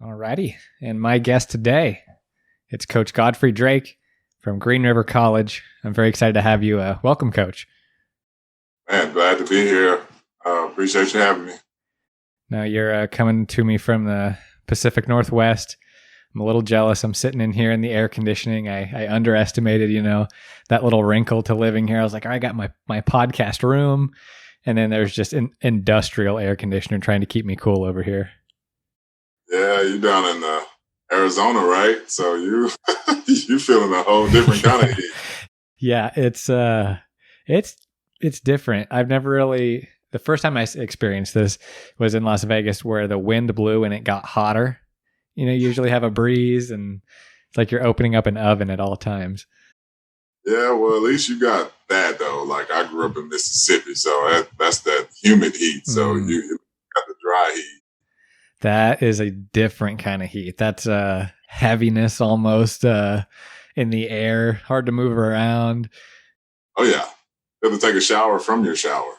Alrighty. And my guest today, it's Coach Godfrey Drake from Green River College. I'm very excited to have you. Welcome, Coach. Man, glad to be here. Appreciate you having me. Now, you're coming to me from the Pacific Northwest. I'm a little jealous. I'm sitting in here in the air conditioning. I underestimated, that little wrinkle to living here. I was like, I got my podcast room, and then there's just an industrial air conditioner trying to keep me cool over here. Yeah, you're down in Arizona, right? So you feeling a whole different kind of heat. Yeah, it's different. I've never really. The first time I experienced this was in Las Vegas, where the wind blew and it got hotter. You usually have a breeze, and it's like you're opening up an oven at all times. Yeah, well, at least you got that though. Like I grew up in Mississippi, so that's that humid heat. So you got the dry heat. That is a different kind of heat. That's heaviness almost in the air, hard to move around. Oh, yeah. You have to take a shower from your shower.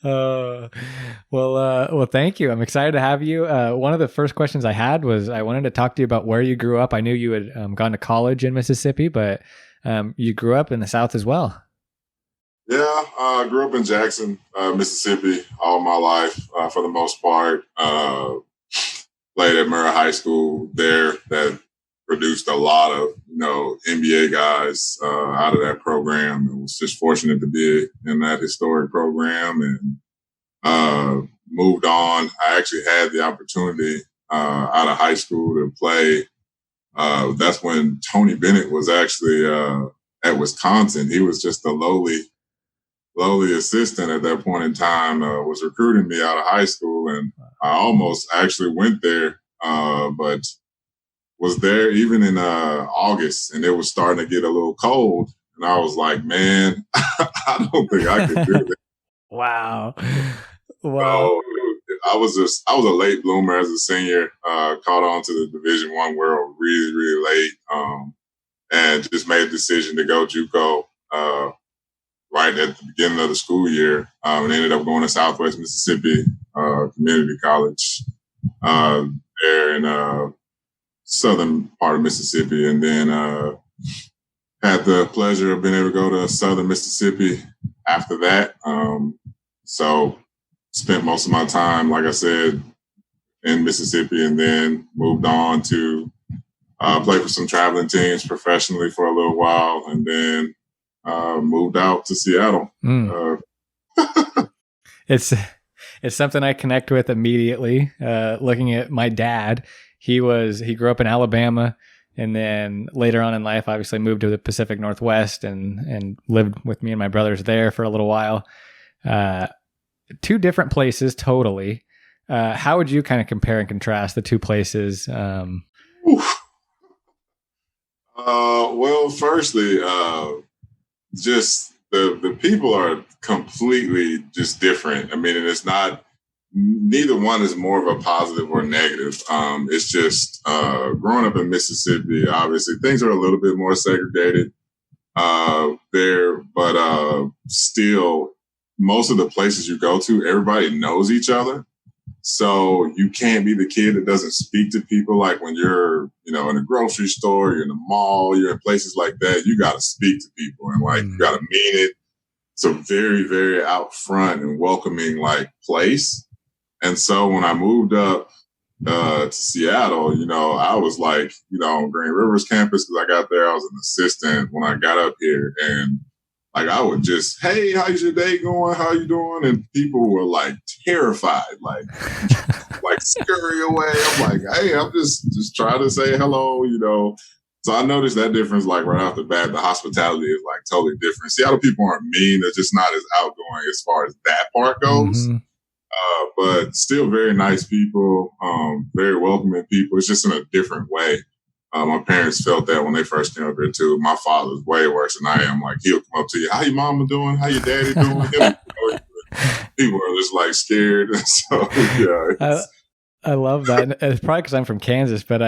Well, thank you. I'm excited to have you. One of the first questions I had was I wanted to talk to you about where you grew up. I knew you had gone to college in Mississippi, but you grew up in the South as well. Yeah, I grew up in Jackson, Mississippi all my life for the most part. Played at Murrah High School there that produced a lot of, NBA guys out of that program. I was just fortunate to be in that historic program and moved on. I actually had the opportunity out of high school to play. That's when Tony Bennett was actually at Wisconsin. He was just a lowly assistant at that point in time, was recruiting me out of high school. And I almost actually went there, but was there even in August, and it was starting to get a little cold. And I was like, man, I don't think I could do that. Wow. So I was a late bloomer as a senior, caught on to the Division I world really, really late, and just made a decision to go JUCO right at the beginning of the school year, and ended up going to Southwest Mississippi Community College there in southern part of Mississippi, and then had the pleasure of being able to go to Southern Mississippi after that. So spent most of my time, like I said, in Mississippi, and then moved on to play for some traveling teams professionally for a little while, and then moved out to Seattle. It's something I connect with immediately. Looking at my dad, he grew up in Alabama, and then later on in life, obviously moved to the Pacific Northwest and lived with me and my brothers there for a little while. Two different places, totally. How would you kind of compare and contrast the two places? Well, firstly, just the people are completely just different. I mean, and it's not, neither one is more of a positive or negative. It's just growing up in Mississippi, obviously things are a little bit more segregated there, but still most of the places you go to, everybody knows each other. So you can't be the kid that doesn't speak to people. Like when you're, in a grocery store, you're in the mall, you're in places like that, you got to speak to people and you got to mean it. It's a very, very out front and welcoming place. And so when I moved up to Seattle, I was on Green River's campus because I got there. I was an assistant when I got up here, and I would just, hey, how's your day going? How you doing? And people were terrified, scurry away. I'm like, hey, I'm just trying to say hello, So I noticed that difference, right off the bat. The hospitality is totally different. Seattle people aren't mean; they're just not as outgoing as far as that part goes. Mm-hmm. But still very nice people, very welcoming people. It's just in a different way. My parents felt that when they first came up here too. My father's way worse than I am. He'll come up to you, how your mama doing? How your daddy doing? People are just scared. So yeah, I love that. And it's probably because I'm from Kansas, but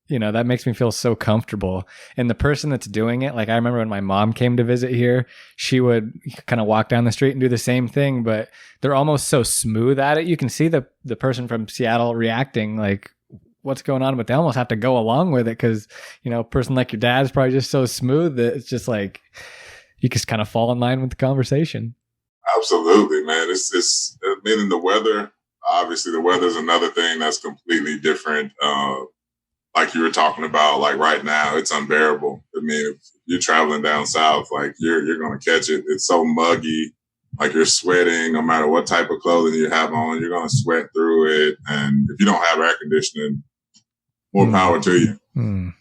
that makes me feel so comfortable. And the person that's doing it, like I remember when my mom came to visit here, she would kind of walk down the street and do the same thing, but they're almost so smooth at it. You can see the person from Seattle reacting like, what's going on? But they almost have to go along with it because, a person like your dad is probably just so smooth that it's just like, you just kind of fall in line with the conversation. Absolutely, man. It's meaning the weather. Obviously, the weather is another thing that's completely different. Like you were talking about, like right now, it's unbearable. I mean, if you're traveling down south, like you're going to catch it. It's so muggy, like you're sweating. No matter what type of clothing you have on, you're going to sweat through it. And if you don't have air conditioning, more power to you.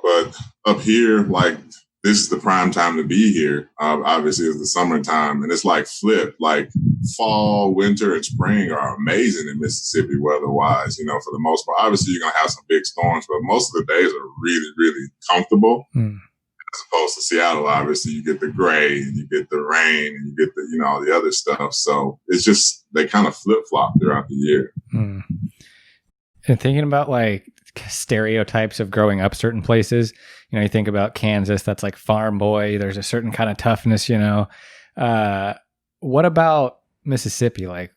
But up here, like this is the prime time to be here. Obviously, it's the summertime, and it's like flip. Like fall, winter, and spring are amazing in Mississippi weather-wise. For the most part, obviously you're gonna have some big storms, but most of the days are really, really comfortable. As opposed to Seattle, obviously you get the gray, and you get the rain, and you get the all the other stuff. So it's just they kind of flip-flop throughout the year. And thinking about like stereotypes of growing up certain places, you think about Kansas, that's like farm boy, there's a certain kind of toughness. What about Mississippi? Like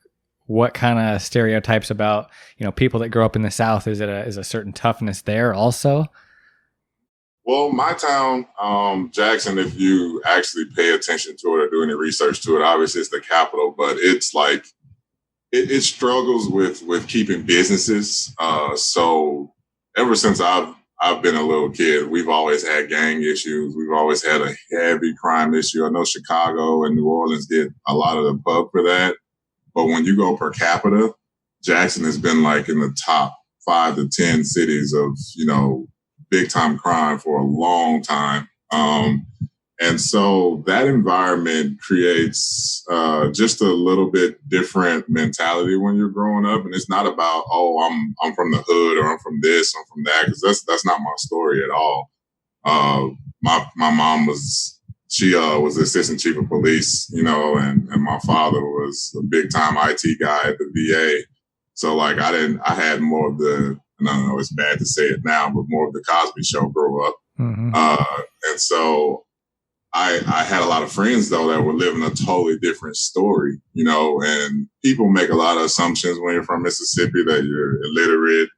what kind of stereotypes about people that grow up in the South? Is a certain toughness there also? Well, my town, Jackson, if you actually pay attention to it or do any research to it, obviously it's the capital, but it's like it struggles with keeping businesses. So ever since I've been a little kid, we've always had gang issues. We've always had a heavy crime issue. I know Chicago and New Orleans get a lot of the pub for that. But when you go per capita, Jackson has been like in the top 5 to 10 cities of, big time crime for a long time. And so that environment creates just a little bit different mentality when you're growing up. And it's not about, I'm from the hood or I'm from this, I'm from that, because that's not my story at all. My mom was the assistant chief of police, and my father was a big time IT guy at the VA. So like I had more of the, and I don't know, it's bad to say it now, but more of the Cosby Show grow up. And so I had a lot of friends, though, that were living a totally different story, and people make a lot of assumptions when you're from Mississippi that you're illiterate.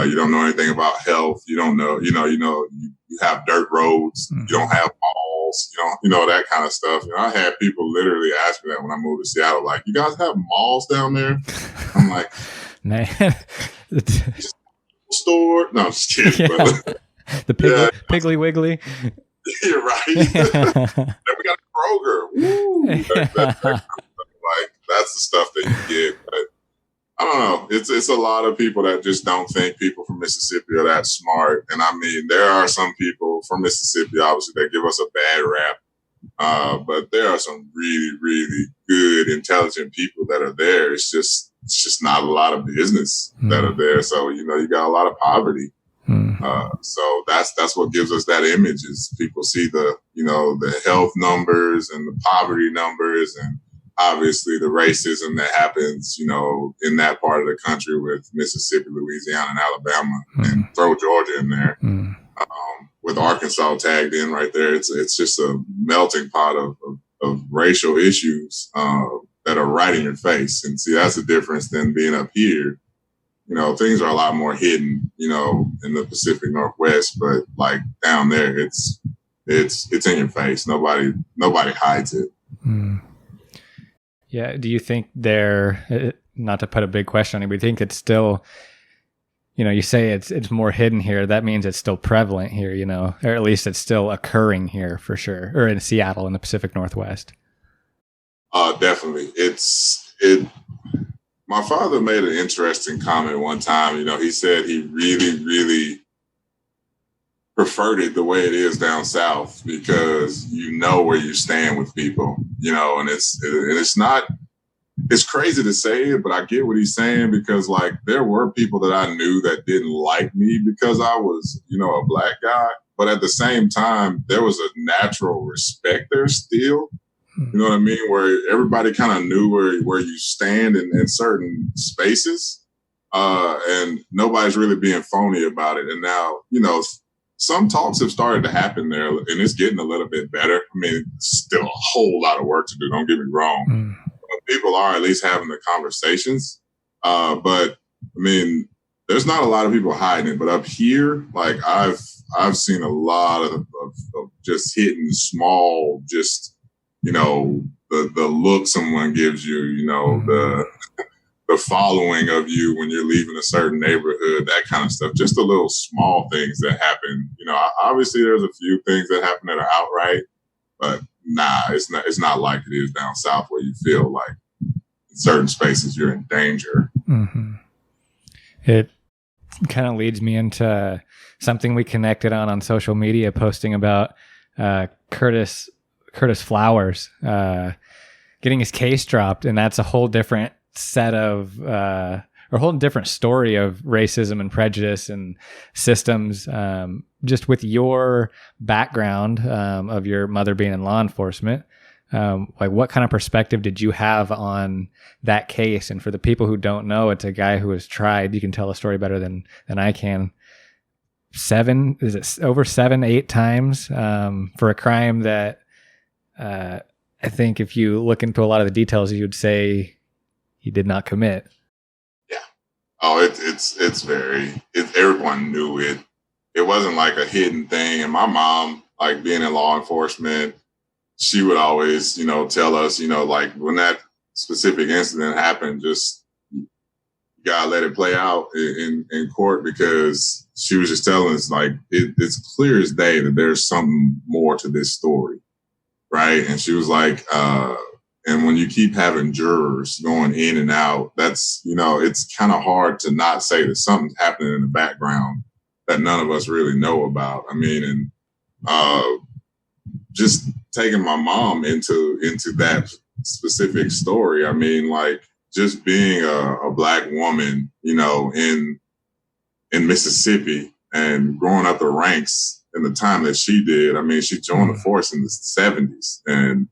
You don't know anything about health. You don't know, you have dirt roads. You don't have malls, that kind of stuff. I had people literally ask me that when I moved to Seattle, like, you guys have malls down there? I'm like, man, store? No, I'm just kidding. Yeah. But, the Piggly Wiggly. You're right. Then we got a Kroger. Woo! That's the stuff that you get. But I don't know. It's a lot of people that just don't think people from Mississippi are that smart. And I mean, there are some people from Mississippi, obviously, that give us a bad rap. But there are some really, really good, intelligent people that are there. It's just not a lot of business that are there. So, you got a lot of poverty. So that's what gives us that image is people see the health numbers and the poverty numbers and obviously the racism that happens, in that part of the country with Mississippi, Louisiana, and Alabama, and throw Georgia in there. With Arkansas tagged in right there. It's just a melting pot of racial issues that are right in your face. And see, that's the difference than being up here. Things are a lot more hidden, in the Pacific Northwest, but like down there, it's in your face. Nobody hides it. Yeah. Do you think not to put a big question on it, but do you think it's still, you say it's more hidden here. That means it's still prevalent here, or at least it's still occurring here for sure, or in Seattle in the Pacific Northwest. Definitely. My father made an interesting comment one time. He said he really, really preferred it the way it is down south because where you stand with people, and it's not, it's crazy to say it, but I get what he's saying because like there were people that I knew that didn't like me because I was, a black guy. But at the same time, there was a natural respect there still. You know what I mean? Where everybody kind of knew where you stand in certain spaces. and nobody's really being phony about it. And now, some talks have started to happen there, and it's getting a little bit better. I mean, still a whole lot of work to do. Don't get me wrong. But people are at least having the conversations. But I mean, there's not a lot of people hiding it. But up here, like I've seen a lot of just hitting small, just the look someone gives you, the following of you when you're leaving a certain neighborhood, that kind of stuff. Just the little small things that happen. Obviously there's a few things that happen that are outright, but nah, it's not like it is down south where you feel like in certain spaces you're in danger. Mm-hmm. It kind of leads me into something we connected on social media, posting about Curtis Flowers getting his case dropped, and that's a whole different set of or a whole different story of racism and prejudice and systems. Just with your background of your mother being in law enforcement, like what kind of perspective did you have on that case? And for the people who don't know, it's a guy who was tried. You can tell a story better than I can. 7-8 times for a crime that I think if you look into a lot of the details, you would say he did not commit. Yeah. Oh, everyone knew it. It wasn't like a hidden thing. And my mom, like being in law enforcement, she would always, tell us, like when that specific incident happened, just you gotta let it play out in court, because she was just telling us like it's clear as day that there's something more to this story. Right. And she was like, and when you keep having jurors going in and out, that's, it's kind of hard to not say that something's happening in the background that none of us really know about. I mean, and just taking my mom into that specific story. I mean, like just being a Black woman, in Mississippi and growing up the ranks in the time that she did. I mean, she joined the force in the 70s, and,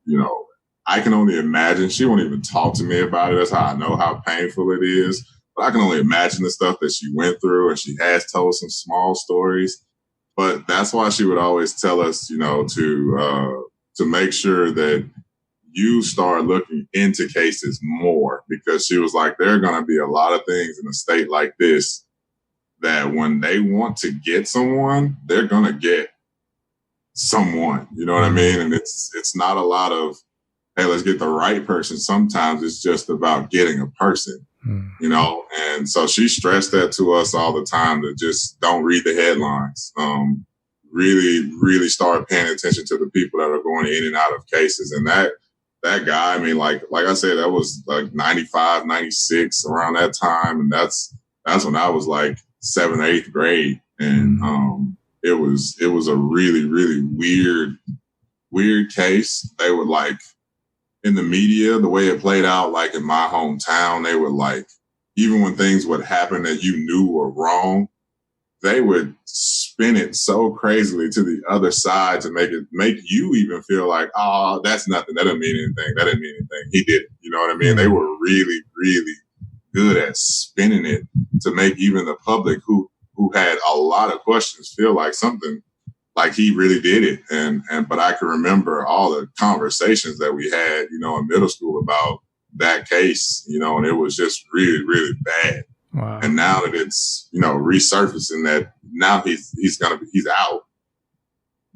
I can only imagine. She won't even talk to me about it. That's how I know how painful it is. But I can only imagine the stuff that she went through, and she has told some small stories. But that's why she would always tell us, to make sure that you start looking into cases more, because she was like, there are going to be a lot of things in a state like this that when they want to get someone, they're going to get someone. You know what I mean? And it's not a lot of, hey, let's get the right person. Sometimes it's just about getting a person, and so she stressed that to us all the time, to just don't read the headlines. Really, really start paying attention to the people that are going in and out of cases. And that guy, I mean, like I said, that was like 95, 96 around that time. And that's when I was like 7th, 8th grade. And it was a really, really weird case. They would like, in the media, the way it played out, like in my hometown, they would like, even when things would happen that you knew were wrong, they would spin it so crazily to the other side to make you even feel like, oh, that's nothing. That didn't mean anything. That didn't mean anything. He did it. You know what I mean? They were really, really good at spinning it to make even the public who had a lot of questions feel like something, like he really did it. But I can remember all the conversations that we had, in middle school about that case, and it was just really, really bad. Wow. And now that it's, resurfacing, that now he's out.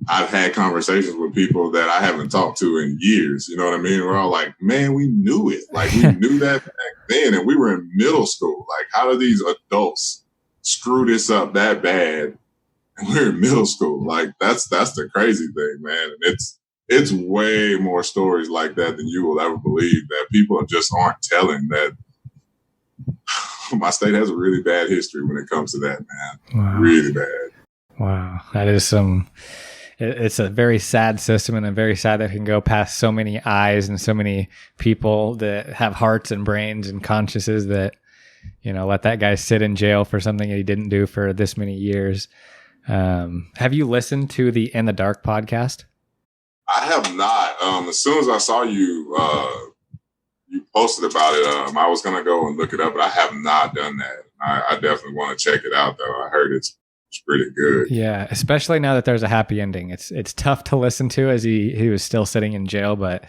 I've had conversations with people that I haven't talked to in years. You know what I mean? We're all like, man, we knew it. Like we knew that back then, and we were in middle school. Like, how do these adults screw this up that bad? And we're in middle school. Like that's the crazy thing, man. And it's way more stories like that than you will ever believe, that people just aren't telling. That my state has a really bad history when it comes to that, man. Wow. Really bad. Wow. That is it's a very sad system, and very sad that it can go past so many eyes and so many people that have hearts and brains and consciences that, let that guy sit in jail for something he didn't do for this many years. Have you listened to the In the Dark podcast? I have not. As soon as I saw you posted about it, I was going to go and look it up, but I have not done that. I definitely want to check it out, though. I heard it's pretty good. Yeah, especially now that there's a happy ending. It's tough to listen to as he was still sitting in jail, but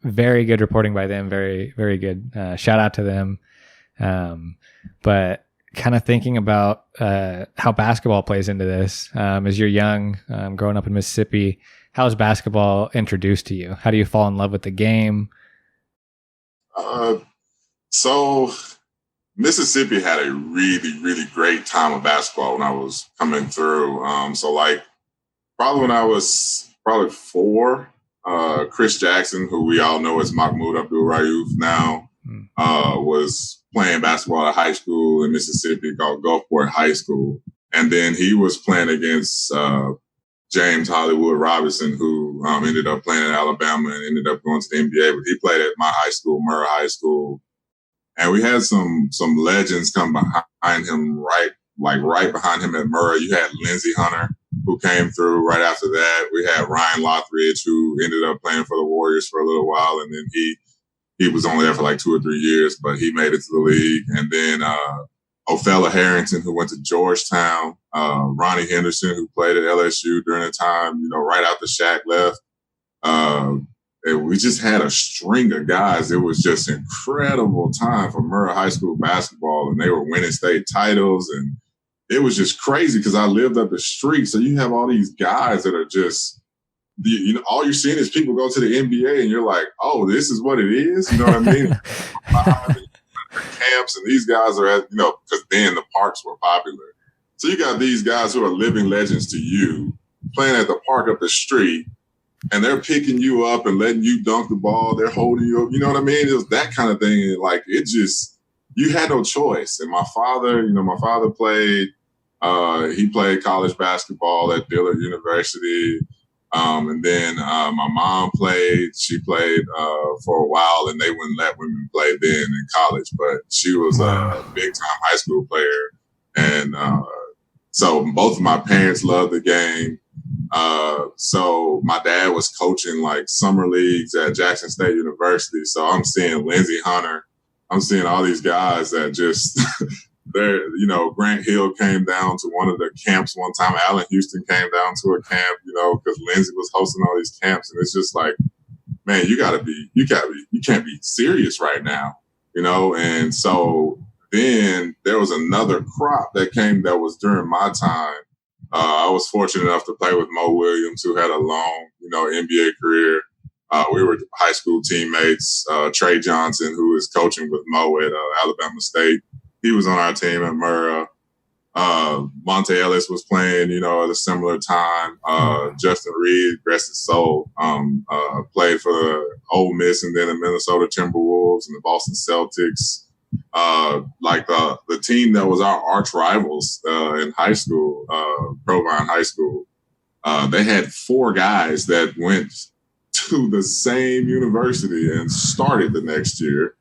very good reporting by them. Very, very good. Shout out to them. But kind of thinking about how basketball plays into this, as you're young, growing up in Mississippi, how is basketball introduced to you? How do you fall in love with the game? So Mississippi had a really, really great time of basketball when I was coming through. So like probably when I was 4, Chris Jackson, who we all know as Mahmoud Abdul-Rauf now, was playing basketball at high school in Mississippi called Gulfport High School. And then he was playing against James Hollywood Robinson, who ended up playing at Alabama and ended up going to the NBA. But he played at my high school, Murrah High School. And we had some legends come behind him, right behind him at Murrah. You had Lindsey Hunter, who came through right after that. We had Ryan Lothridge, who ended up playing for the Warriors for a little while. And then he was only there for like 2 or 3 years, but he made it to the league. And then Ophella Harrington, who went to Georgetown, Ronnie Henderson, who played at LSU during the time, right after Shaq left. And we just had a string of guys. It was just incredible time for Murrah High School basketball, and they were winning state titles. And it was just crazy because I lived up the street. So you have all these guys that are just, all you're seeing is people go to the NBA and you're like, oh, this is what it is. You know what I mean? Camps, and these guys are at, because then the parks were popular. So you got these guys who are living legends to you playing at the park up the street, and they're picking you up and letting you dunk the ball. They're holding you up. You know what I mean? It was that kind of thing. And like, you had no choice. And my father played, he played college basketball at Dillard University. And then my mom played. She played for a while, and they wouldn't let women play then in college. But she was a big-time high school player. And so both of my parents loved the game. So my dad was coaching like summer leagues at Jackson State University. So I'm seeing Lindsey Hunter. I'm seeing all these guys that just Grant Hill came down to one of the camps one time. Allen Houston came down to a camp, because Lindsey was hosting all these camps. And it's just like, man, you can't be serious right now, And so then there was another crop that came that was during my time. I was fortunate enough to play with Mo Williams, who had a long, NBA career. We were high school teammates. Trey Johnson, who is coaching with Mo at Alabama State, he was on our team at Murrah. Monte Ellis was playing, at a similar time. Justin Reed, rest his soul, played for the Ole Miss and then the Minnesota Timberwolves and the Boston Celtics. Like the team that was our arch rivals in high school, Provine High School, they had 4 guys that went to the same university and started the next year.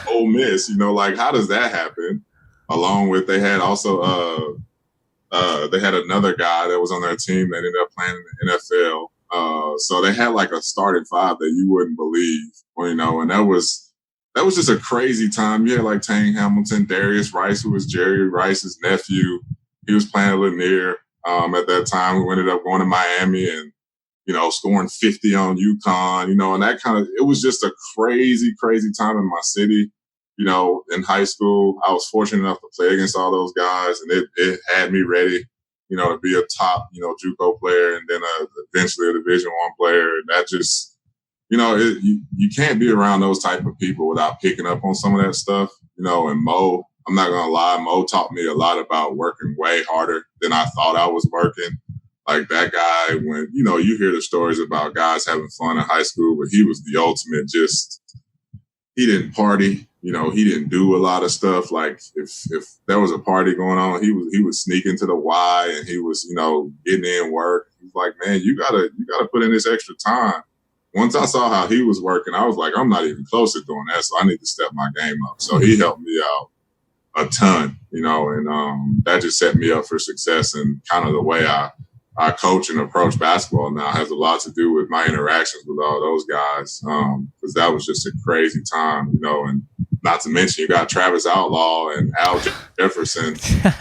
Ole Miss, like how does that happen? Along with they had also they had another guy that was on their team that ended up playing in the NFL. So they had like a starting 5 that you wouldn't believe, and that was just a crazy time. You had like Tang Hamilton, Darius Rice, who was Jerry Rice's nephew. He was playing at Lanier at that time, who ended up going to Miami and, scoring 50 on UConn, and that kind of, it was just a crazy, crazy time in my city. In high school, I was fortunate enough to play against all those guys, and it had me ready, to be a top, JUCO player and then eventually a Division I player. And that just, you can't be around those type of people without picking up on some of that stuff, and Mo, I'm not going to lie, Mo taught me a lot about working way harder than I thought I was working. Like that guy, when, you hear the stories about guys having fun in high school, but he was the ultimate he didn't party, he didn't do a lot of stuff. Like if there was a party going on, he would sneak into the Y and he was, getting in work. He's like, man, you gotta put in this extra time. Once I saw how he was working, I was like, I'm not even close to doing that, so I need to step my game up. So he helped me out a ton, and that just set me up for success. And kind of the way I coach and approach basketball now has a lot to do with my interactions with all those guys, because that was just a crazy time, and not to mention you got Travis Outlaw and Al Jefferson,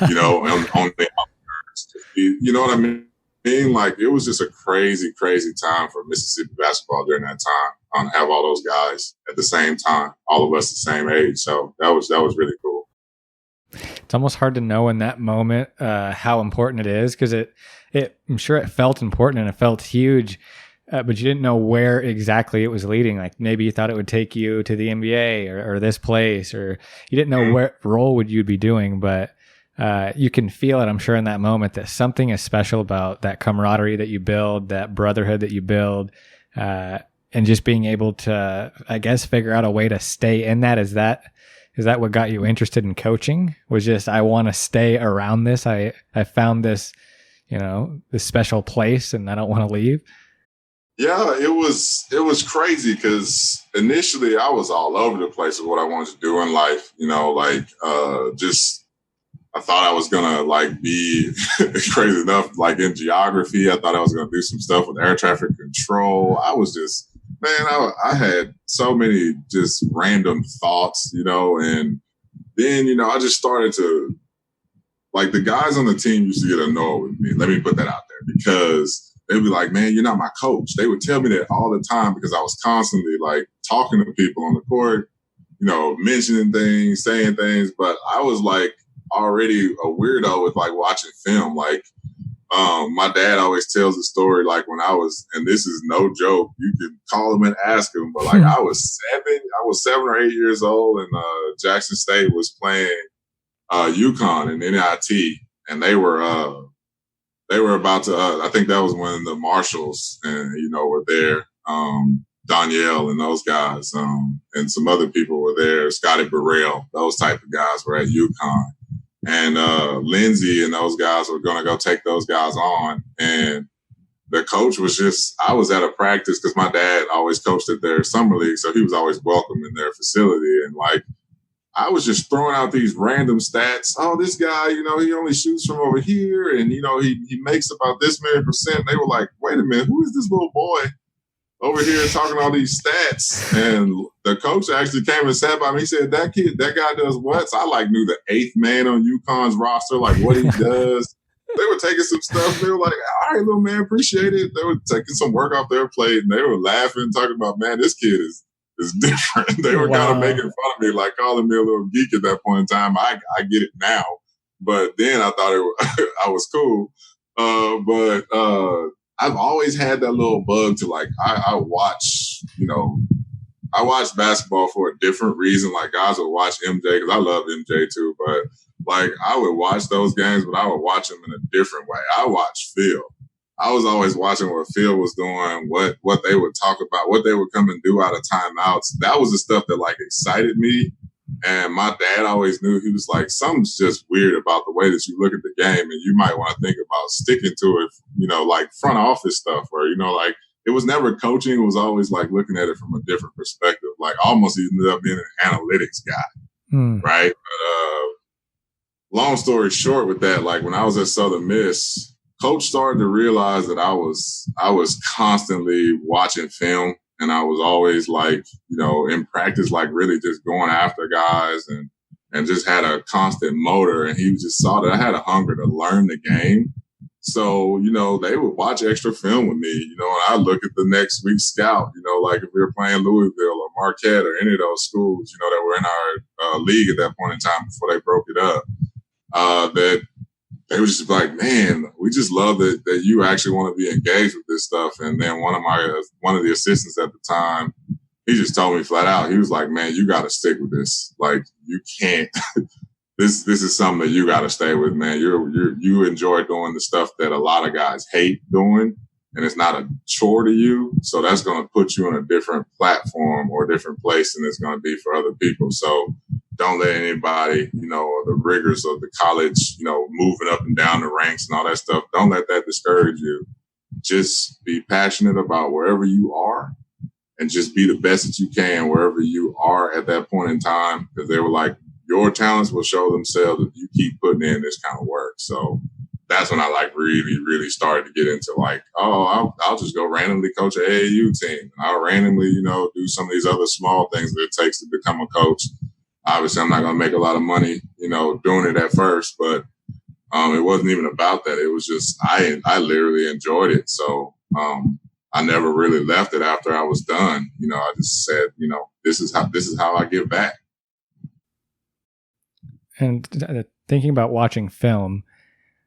you know, on the outskirts. You know what I mean? Like, it was just a crazy, crazy time for Mississippi basketball during that time. Have all those guys at the same time, all of us the same age. So that was really cool. It's almost hard to know in that moment how important it is, because I'm sure it felt important and it felt huge, but you didn't know where exactly it was leading. Like, maybe you thought it would take you to the NBA or this place, or you didn't know what role would you be doing, but you can feel it, I'm sure, in that moment, that something is special about that camaraderie that you build, that brotherhood that you build, and just being able to, I guess, figure out a way to stay in that. Is that what got you interested in coaching? Was just, I want to stay around this. I found this, you know, this special place, and I don't want to leave. Yeah, it was crazy because initially I was all over the place with what I wanted to do in life. You know, like I thought I was gonna like be crazy enough, like in geography. I thought I was gonna do some stuff with air traffic control. I was just, man, I had so many just random thoughts, you know, and then, you know, I just started to, like, the guys on the team used to get annoyed with me. Let me put that out there, because they'd be like, man, you're not my coach. They would tell me that all the time because I was constantly like talking to people on the court, you know, mentioning things, saying things, but I was like already a weirdo with like watching film. Like, my dad always tells the story, like, when I was, and this is no joke, you can call him and ask him, but like I was 7 or 8 years old, and Jackson State was playing UConn and NIT, and they were about to, I think that was when the Marshalls and, you know, were there. Danielle and those guys, and some other people were there. Scotty Burrell, those type of guys were at UConn. And Lindsay and those guys were going to go take those guys on. And the coach was just, I was at a practice because my dad always coached at their summer league, so he was always welcome in their facility. And like, I was just throwing out these random stats. Oh, this guy, you know, he only shoots from over here, and, you know, he makes about this many percent. They were like, wait a minute, who is this little boy over here talking all these stats? And the coach actually came and sat by me. He said, that guy does what? So I like knew the 8th man on UConn's roster, like what he does. They were taking some stuff. They were like, all right, little man, appreciate it. They were taking some work off their plate, and they were laughing, talking about, man, this kid is different. They were kind of making fun of me, like calling me a little geek at that point in time. I get it now, but then I thought I was cool. But I've always had that little bug to, like, I watch, you know, I watch basketball for a different reason. Like, guys would watch MJ because I love MJ too, but like, I would watch those games, but I would watch them in a different way. I watch Phil. I was always watching what Phil was doing, what they would talk about, what they would come and do out of timeouts. That was the stuff that like excited me. And my dad always knew, he was like, something's just weird about the way that you look at the game, and you might want to think about sticking to it, you know, like front office stuff, where, you know, like, it was never coaching. It was always like looking at it from a different perspective. Like, almost ended up being an analytics guy, right? But long story short with that, like, when I was at Southern Miss, Coach started to realize that I was constantly watching film, and I was always like, you know, in practice, like really just going after guys and just had a constant motor. And he just saw that I had a hunger to learn the game. So, you know, they would watch extra film with me, you know, and I look at the next week's scout, you know, like if we were playing Louisville or Marquette or any of those schools, you know, that were in our league at that point in time before they broke it up, that they would just be like, man, we just love that you actually want to be engaged with this stuff. And then one of the assistants at the time, he just told me flat out, he was like, man, you got to stick with this. Like, you can't, this is something that you got to stay with, man. You enjoy doing the stuff that a lot of guys hate doing, and it's not a chore to you. So that's going to put you in a different platform or a different place than it's going to be for other people. So don't let anybody, you know, the rigors of the college, you know, moving up and down the ranks and all that stuff, don't let that discourage you. Just be passionate about wherever you are, and just be the best that you can wherever you are at that point in time. Because they were like, your talents will show themselves if you keep putting in this kind of work. So that's when I like really, really started to get into like, oh, I'll just go randomly coach an AAU team. I'll randomly, you know, do some of these other small things that it takes to become a coach. obviously I'm not going to make a lot of money, doing it at first, but it wasn't even about that. It was just I literally enjoyed it. So I never really left it after I was done. I just said, this is how I give back. And thinking about watching film,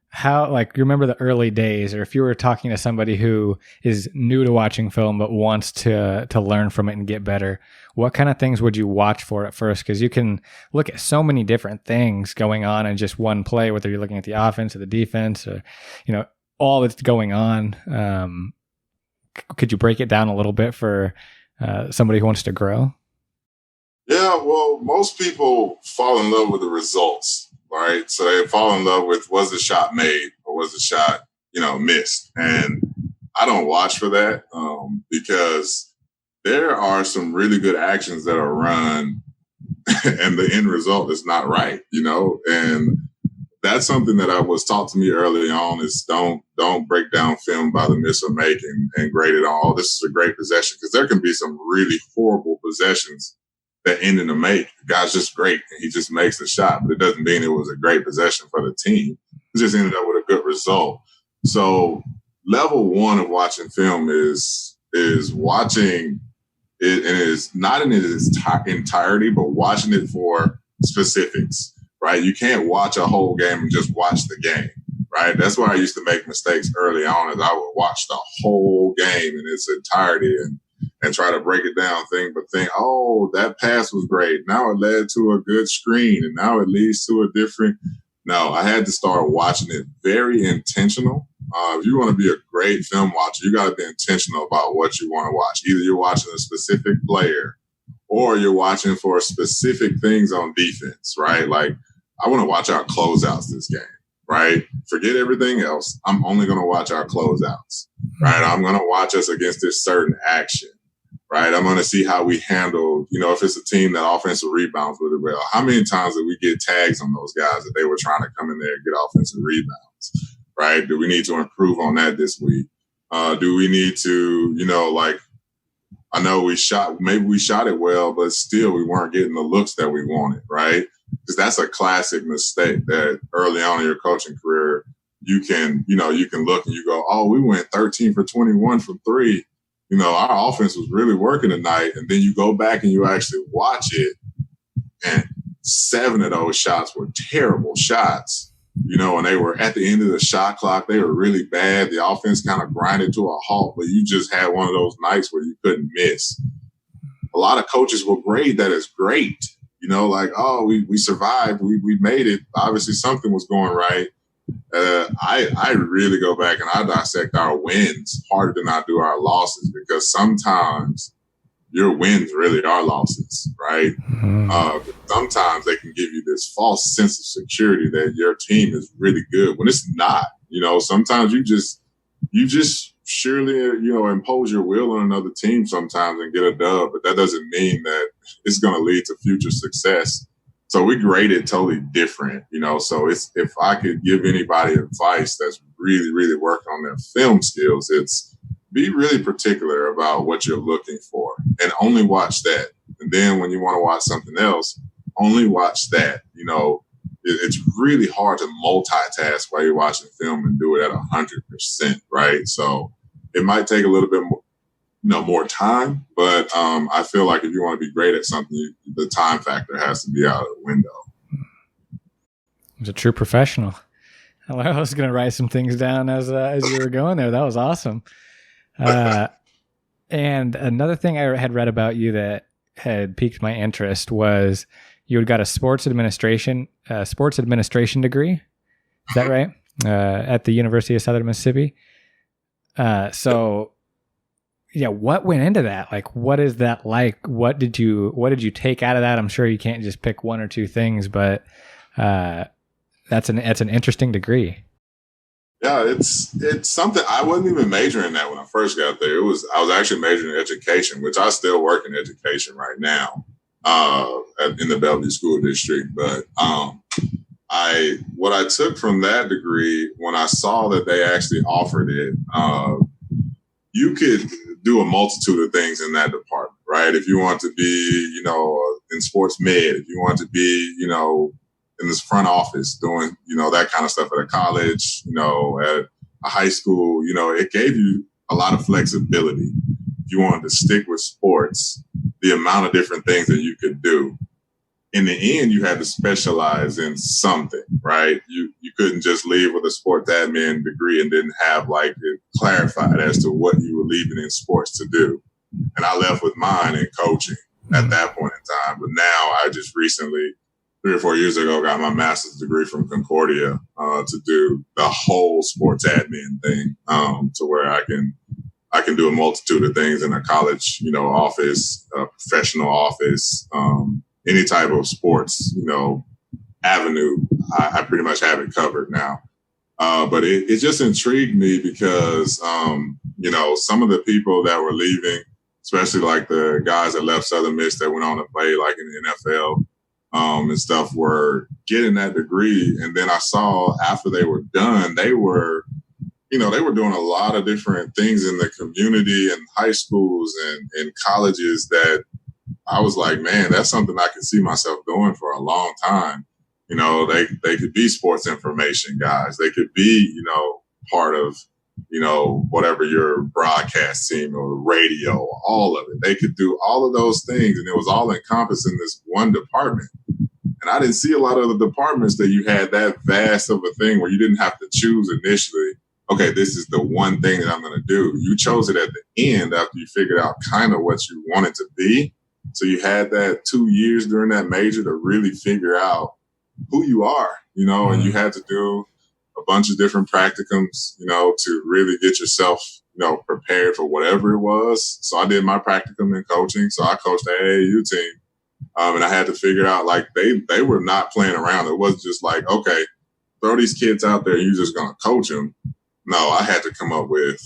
how, like, you remember the early days, or if you were talking to somebody who is new to watching film but wants to learn from it and get better, what kind of things would you watch for at first? Because you can look at so many different things going on in just one play, whether you're looking at the offense or the defense, or all that's going on. Could you break it down a little bit for somebody who wants to grow? Yeah, well, most people fall in love with the results, right? So they fall in love with, was the shot made or was the shot, missed? And I don't watch for that because there are some really good actions that are run and the end result is not right, and that's something that I was taught to me early on is don't break down film by the miss or make and grade it on, oh, this is a great possession, because there can be some really horrible possessions that end in a make. The guy's just great and he just makes the shot, but it doesn't mean it was a great possession for the team. It just ended up with a good result. So level one of watching film is watching it, and it is not in its entirety, but watching it for specifics, right? You can't watch a whole game and just watch the game, right? That's why I used to make mistakes early on, is I would watch the whole game in its entirety and try to break it down thing by thing. Oh, that pass was great. Now it led to a good screen, and now it leads to a different. No, I had to start watching it very intentional. If you want to be a great film watcher, you got to be intentional about what you want to watch. Either you're watching a specific player or you're watching for specific things on defense, right? Like, I want to watch our closeouts this game, right? Forget everything else. I'm only going to watch our closeouts, right? I'm going to watch us against this certain action, right? I'm going to see how we handle, if it's a team that offensive rebounds really well. How many times did we get tags on those guys that they were trying to come in there and get offensive rebounds, right? Do we need to improve on that this week? Do we need to, I know maybe we shot it well, but still we weren't getting the looks that we wanted, right? Because that's a classic mistake that early on in your coaching career, you can look and you go, oh, we went 13 for 21 from three. Our offense was really working tonight. And then you go back and you actually watch it, and 7 of those shots were terrible shots, and they were at the end of the shot clock. They were really bad. The offense kind of grinded to a halt, but you just had one of those nights where you couldn't miss. A lot of coaches will grade that as great, oh, we survived. We made it. Obviously something was going right. I really go back and I dissect our wins harder than I do our losses, because sometimes your wins really are losses, right? Mm-hmm. Sometimes they can give you this false sense of security that your team is really good when it's not. Sometimes you just surely, impose your will on another team sometimes and get a dub, but that doesn't mean that it's going to lead to future success. So we grade it totally different, so if I could give anybody advice that's really, really working on their film skills, it's be really particular about what you're looking for and only watch that. And then when you want to watch something else, only watch that. It's really hard to multitask while you're watching film and do it at 100%, right? So it might take a little bit more time, but I feel like if you want to be great at something, the time factor has to be out of the window. He's a true professional. I was going to write some things down as you were going there. That was awesome. And another thing I had read about you that had piqued my interest was you had got a sports administration degree. Is that right? At the University of Southern Mississippi. Yeah, what went into that? Like, what is that like? What did you take out of that? I'm sure you can't just pick one or two things, but that's an interesting degree. Yeah, it's something. I wasn't even majoring in that when I first got there. I was actually majoring in education, which I still work in education right now in the Bellevue School District. But what I took from that degree, when I saw that they actually offered it, you could do a multitude of things in that department, right? If you want to be, in sports med, if you wanted to be, in this front office doing, that kind of stuff at a college, at a high school, it gave you a lot of flexibility. If you wanted to stick with sports, the amount of different things that you could do. In the end, you had to specialize in something, right? You couldn't just leave with a sports admin degree and didn't have it clarified as to what you were leaving in sports to do. And I left with mine in coaching at that point in time. But now I just recently, 3 or 4 years ago, got my master's degree from Concordia to do the whole sports admin thing, to where I can do a multitude of things in a college, office, professional office, any type of sports, avenue. I pretty much have it covered now. But it just intrigued me because, some of the people that were leaving, especially like the guys that left Southern Miss that went on to play like in the NFL and stuff, were getting that degree. And then I saw after they were done, they were doing a lot of different things in the community and high schools and colleges that I was like, man, that's something I could see myself doing for a long time. They could be sports information guys. They could be, part of, whatever your broadcast team or radio, all of it. They could do all of those things. And it was all encompassed in this one department. And I didn't see a lot of the departments that you had that vast of a thing where you didn't have to choose initially, okay, this is the one thing that I'm going to do. You chose it at the end after you figured out kind of what you wanted to be. So you had that 2 years during that major to really figure out who you are, and you had to do a bunch of different practicums, to really get yourself, prepared for whatever it was. So I did my practicum in coaching. So I coached the AAU team. And I had to figure out, they were not playing around. It wasn't just like, okay, throw these kids out there and you're just going to coach them. No, I had to come up with,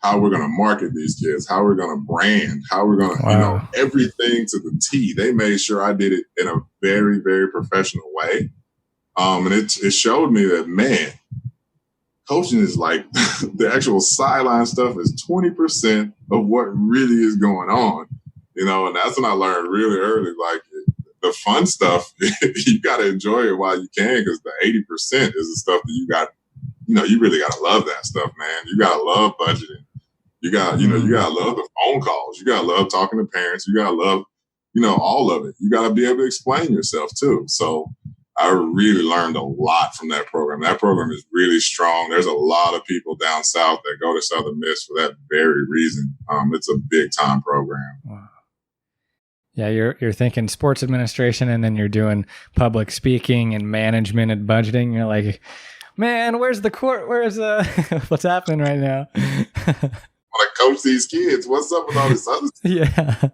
how we're going to market these kids, how we're going to brand, how we're going to, everything to the T. They made sure I did it in a very, very professional way. And it showed me that, man, coaching is like the actual sideline stuff is 20% of what really is going on, and that's when I learned really early, the fun stuff, you got to enjoy it while you can, because the 80% is the stuff that you got, you really got to love that stuff, man. You got to love budgeting. You got, you got to love the phone calls. You got to love talking to parents. You got to love, all of it. You got to be able to explain yourself too. So I really learned a lot from that program. That program is really strong. There's a lot of people down south that go to Southern Miss for that very reason. It's a big time program. Wow. Yeah, you're thinking sports administration, and then you're doing public speaking and management and budgeting. You're like, man, where's the court? Where's what's happening right now? I want to coach these kids. What's up with all this other stuff? Yeah.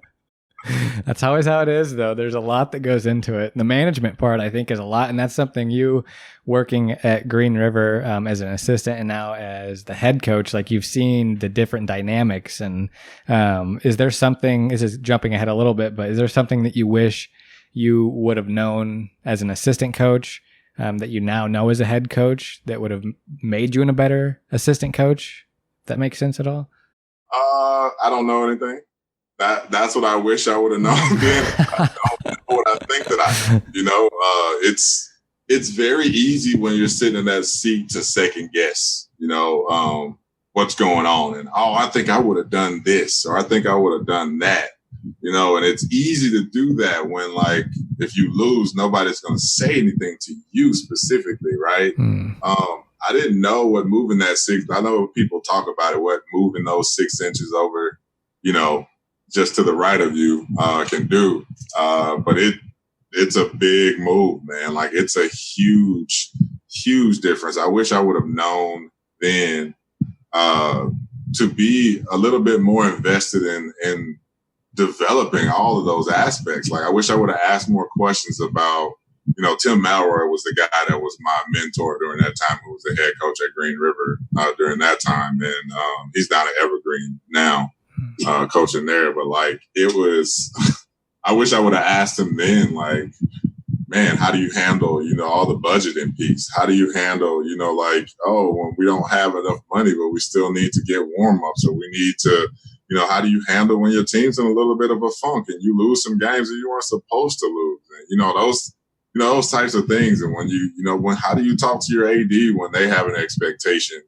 That's always how it is, though. There's a lot that goes into it. The management part, I think, is a lot. And that's something you working at Green River as an assistant and now as the head coach, you've seen the different dynamics. And is there something, this is jumping ahead a little bit, but is there something that you wish you would have known as an assistant coach that you now know as a head coach that would have made you a better assistant coach? That makes sense at all? I don't know anything. That's what I wish I would have known then. I don't know what I think that it's very easy when you're sitting in that seat to second guess, what's going on. And, I think I would have done this, or I think I would have done that, and it's easy to do that when, if you lose, nobody's going to say anything to you specifically, right? I didn't know what moving that I know people talk about it, what moving those 6 inches over, just to the right of you can do. But it's a big move, man. It's a huge, huge difference. I wish I would have known then to be a little bit more invested in developing all of those aspects. I wish I would have asked more questions about, Tim Malroy was the guy that was my mentor during that time, who was the head coach at Green River during that time. And he's down at Evergreen now, coaching there. But it was, I wish I would have asked him then, man, how do you handle, all the budgeting piece? How do you handle, when we don't have enough money, but we still need to get warm-ups, or we need to, How do you handle when your team's in a little bit of a funk and you lose some games that you weren't supposed to lose? And, those types of things. And how do you talk to your AD when they have an expectation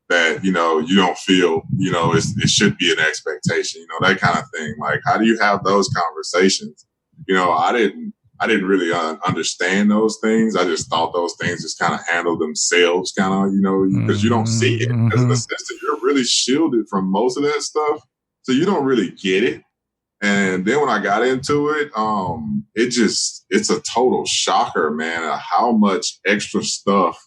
that, you don't feel, it should be an expectation, that kind of thing. Like, how do you have those conversations? I didn't really understand those things. I just thought those things just kind of handle themselves, because you don't see it. As an assistant, you're really shielded from most of that stuff. So you don't really get it. And then when I got into it, it's a total shocker, man, of how much extra stuff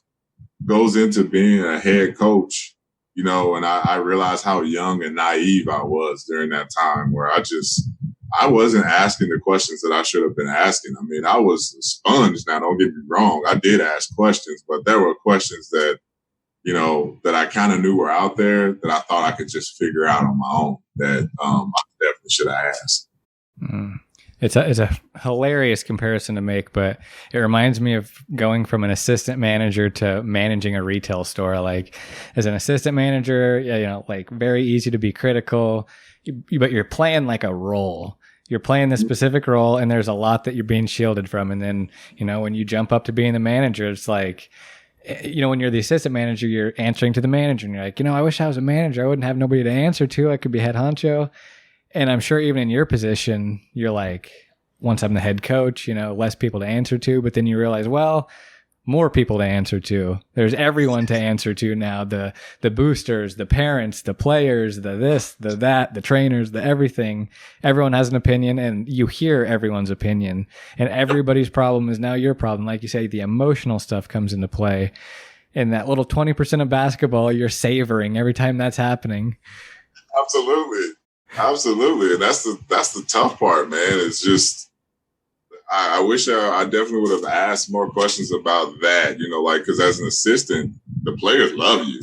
goes into being a head coach, and I realized how young and naive I was during that time where I wasn't asking the questions that I should have been asking. I mean, I was a sponge. Now, don't get me wrong. I did ask questions, but there were questions that, that I kind of knew were out there that I thought I could just figure out on my own that I definitely should have asked. It's a hilarious comparison to make, but it reminds me of going from an assistant manager to managing a retail store. Like, as an assistant manager, like, very easy to be critical, but you're playing like a role. You're playing this specific role, and there's a lot that you're being shielded from. And then, when you jump up to being the manager, it's like, when you're the assistant manager, you're answering to the manager, and you're like, I wish I was a manager. I wouldn't have nobody to answer to. I could be head honcho. And I'm sure even in your position, you're like, once I'm the head coach, less people to answer to. But then you realize, well, more people to answer to. There's everyone to answer to now. The boosters, the parents, the players, the this, the that, the trainers, the everything. Everyone has an opinion, and you hear everyone's opinion. And everybody's problem is now your problem. Like you say, the emotional stuff comes into play. And that little 20% of basketball, you're savoring every time that's happening. Absolutely. And that's the tough part, man. It's just, I wish I definitely would have asked more questions about that, because as an assistant, the players love you.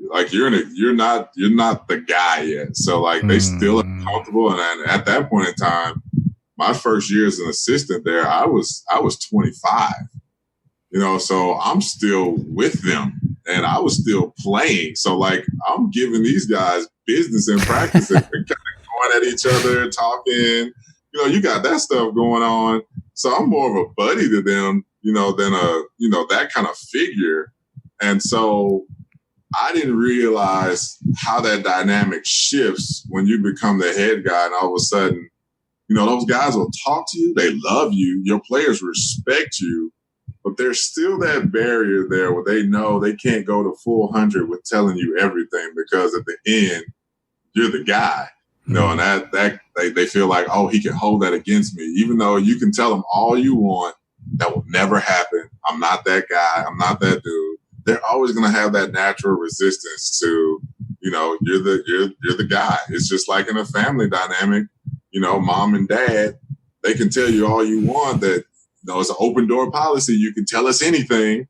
Like, you're not the guy yet. So, like, they still are comfortable. And at that point in time, my first year as an assistant there, I was 25, so I'm still with them and I was still playing. So, like, I'm giving these guys business and practice and kind of going at each other, talking. You got that stuff going on. So I'm more of a buddy to them, than that kind of figure. And so I didn't realize how that dynamic shifts when you become the head guy. And all of a sudden, those guys will talk to you. They love you. Your players respect you. But there's still that barrier there where they know they can't go to full 100 with telling you everything, because at the end, you're the guy. And that they feel like, oh, he can hold that against me, even though you can tell them all you want. That will never happen. I'm not that guy. I'm not that dude. They're always going to have that natural resistance to, you're the guy. It's just like in a family dynamic, mom and dad, they can tell you all you want that, it's an open door policy. You can tell us anything.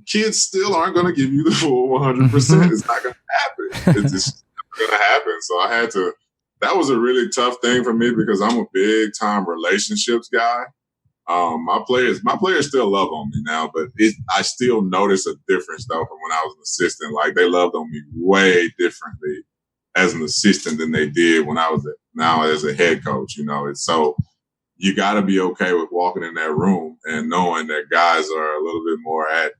Kids still aren't going to give you the full 100%. It's not going to happen. It's just going to happen. So that was a really tough thing for me, because I'm a big time relationships guy. My players still love on me now, but I still notice a difference though from when I was an assistant. Like, they loved on me way differently as an assistant than they did when I was now as a head coach. It's so you got to be okay with walking in that room and knowing that guys are a little bit more at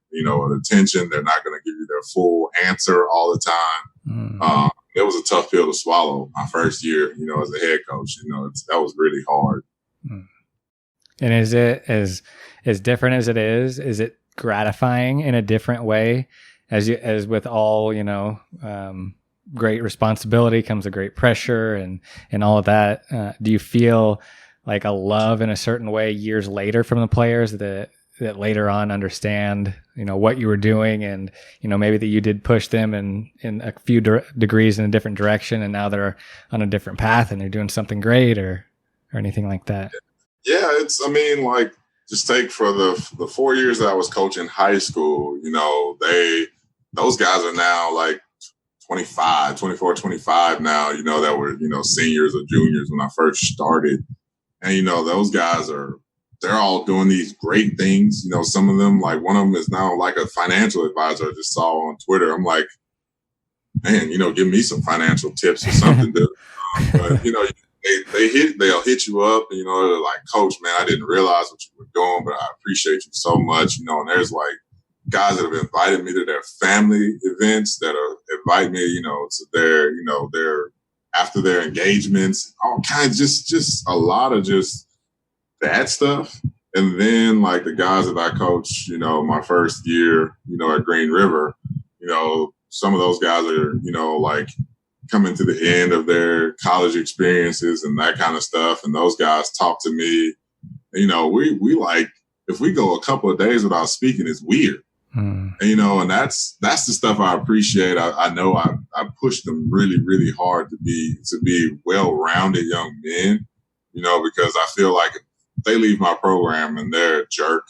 attention. They're not going to give you their full answer all the time. It was a tough pill to swallow my first year, as a head coach. That was really hard. And is it as different as it is? Is it gratifying in a different way? As with all, great responsibility comes a great pressure and all of that. Do you feel like a love in a certain way years later from the players that later on understand, what you were doing, and, maybe that you did push them in a few degrees in a different direction, and now they're on a different path and they're doing something great or anything like that? Yeah, just take for the 4 years that I was coaching high school, those guys are now like 24, 25 now, that were, seniors or juniors when I first started. And, those guys they're all doing these great things. Some of them, like one of them is now like a financial advisor I just saw on Twitter. I'm like, man, give me some financial tips or something. But they'll hit you up, and they're like, Coach, man, I didn't realize what you were doing, but I appreciate you so much. And there's like guys that have invited me to their family events, that are invite me, to their after their engagements, all kinds, just a lot of just that stuff. And then like the guys that I coach, my first year, at Green River, some of those guys are, like coming to the end of their college experiences and that kind of stuff. And those guys talk to me. We like, if we go a couple of days without speaking, it's weird. And that's the stuff I appreciate. I know I push them really, really hard to be well-rounded young men, because I feel like if they leave my program and they're a jerk,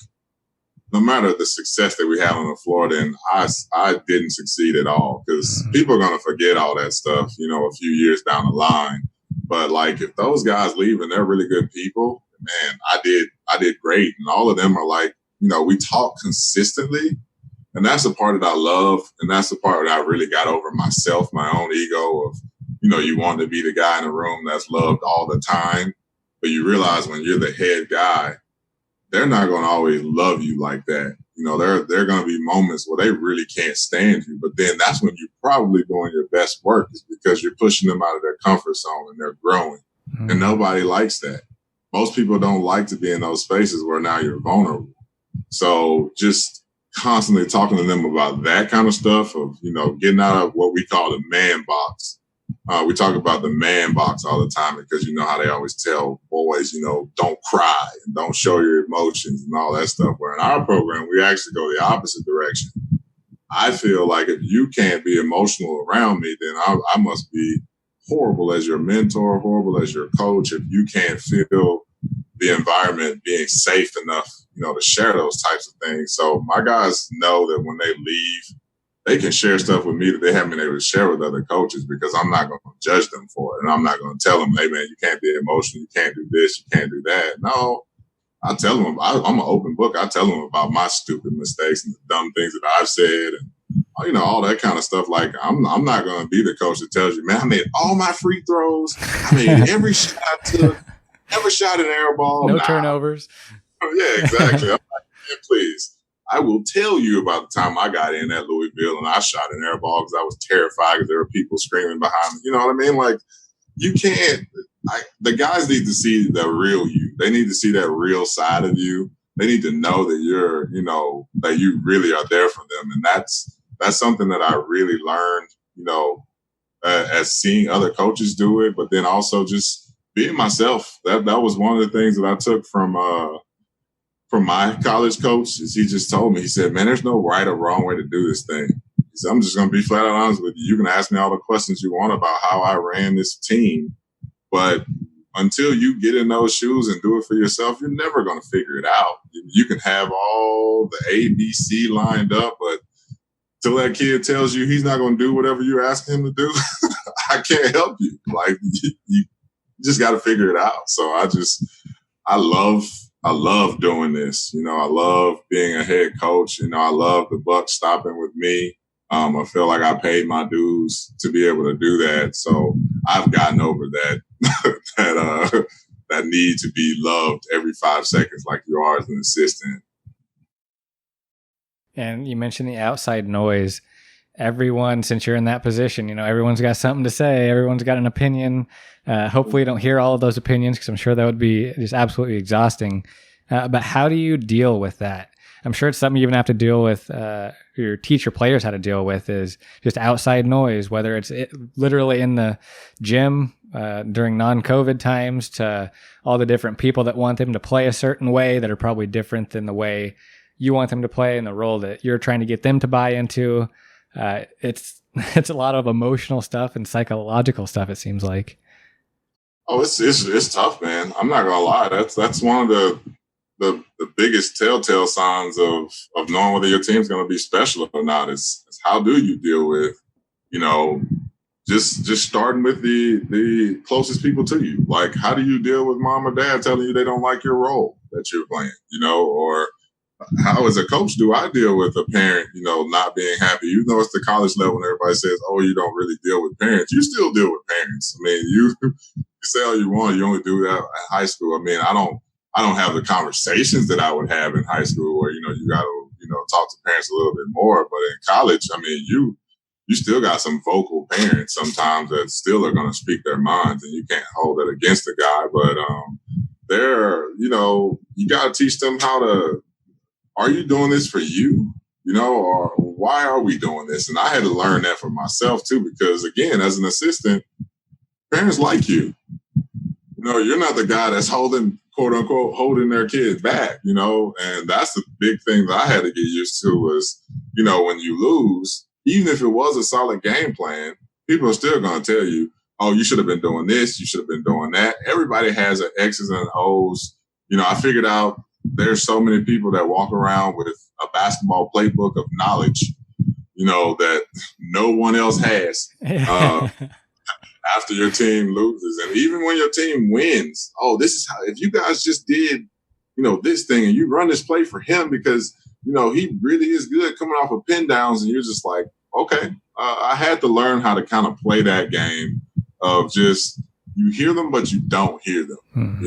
no matter the success that we have on the floor, then I didn't succeed at all, because people are going to forget all that stuff, a few years down the line. But like, if those guys leave and they're really good people, man, I did great. And all of them are like, we talk consistently. And that's the part that I love. And that's the part that I really got over myself, my own ego of, you want to be the guy in the room that's loved all the time. But you realize when you're the head guy, they're not going to always love you like that. There are going to be moments where they really can't stand you. But then that's when you're probably doing your best work, is because you're pushing them out of their comfort zone and they're growing. And nobody likes that. Most people don't like to be in those spaces where now you're vulnerable. So just constantly talking to them about that kind of stuff of, getting out of what we call the man box. We talk about the man box all the time, because you know how they always tell boys, don't cry and don't show your emotions and all that stuff. Where in our program, we actually go the opposite direction. I feel like if you can't be emotional around me, then I must be horrible as your mentor, horrible as your coach, if you can't feel the environment being safe enough, to share those types of things. So my guys know that when they leave, they can share stuff with me that they haven't been able to share with other coaches, because I'm not going to judge them for it. And I'm not going to tell them, hey, man, you can't be emotional. You can't do this. You can't do that. No, I tell them, I'm an open book. I tell them about my stupid mistakes and the dumb things that I've said and, all that kind of stuff. Like, I'm not going to be the coach that tells you, man, I made all my free throws. I made every shot I took, never shot an air ball. No turnovers. Yeah, exactly. I'm like, man, please. I will tell you about the time I got in at Louisville and I shot an air ball because I was terrified because there were people screaming behind me. You know what I mean? Like, you can't. The guys need to see the real you. They need to see that real side of you. They need to know that you're, that you really are there for them. And that's something that I really learned, as seeing other coaches do it, but then also just being myself. That was one of the things that I took from my college coach. Is he just told me, he said, man, there's no right or wrong way to do this thing. He said, I'm just going to be flat out honest with you. You can ask me all the questions you want about how I ran this team, but until you get in those shoes and do it for yourself, you're never going to figure it out. You can have all the A, B, C lined up, but till that kid tells you he's not going to do whatever you're asking him to do, I can't help you. Like, you just got to figure it out. So I love doing this. I love being a head coach. I love the buck stopping with me. I feel like I paid my dues to be able to do that. So I've gotten over that that need to be loved every 5 seconds like you are as an assistant. And you mentioned the outside noise. Everyone, since you're in that position, everyone's got something to say. Everyone's got an opinion. Hopefully you don't hear all of those opinions, because I'm sure that would be just absolutely exhausting. But how do you deal with that? I'm sure it's something you even have to deal with, your teacher players how to deal with, is just outside noise, whether it's literally in the gym during non-COVID times, to all the different people that want them to play a certain way that are probably different than the way you want them to play and the role that you're trying to get them to buy into. It's a lot of emotional stuff and psychological stuff, it seems like. Oh, it's tough, man. I'm not gonna lie. That's one of the biggest telltale signs of knowing whether your team's gonna be special or not. Is how do you deal with, just starting with the closest people to you. Like, how do you deal with mom or dad telling you they don't like your role that you're playing, or how as a coach do I deal with a parent, not being happy? You know, it's the college level and everybody says, oh, you don't really deal with parents. You still deal with parents. I mean, you say all you want, you only do that at high school. I mean, I don't have the conversations that I would have in high school where, you got to, talk to parents a little bit more. But in college, I mean, you still got some vocal parents sometimes that still are going to speak their minds, and you can't hold that against the guy. But you got to teach them how to, are you doing this for you? Or why are we doing this? And I had to learn that for myself too, because again, as an assistant, parents like you. You're not the guy that's holding, quote unquote, holding their kid back, and that's the big thing that I had to get used to was, when you lose, even if it was a solid game plan, people are still going to tell you, oh, you should have been doing this. You should have been doing that. Everybody has an X's and O's. I figured out there's so many people that walk around with a basketball playbook of knowledge, that no one else has. After your team loses. And even when your team wins, oh, this is how, if you guys just did, this thing and you run this play for him because, he really is good coming off of pin downs, and you're just like, okay, I had to learn how to kind of play that game of just, you hear them, but you don't hear them.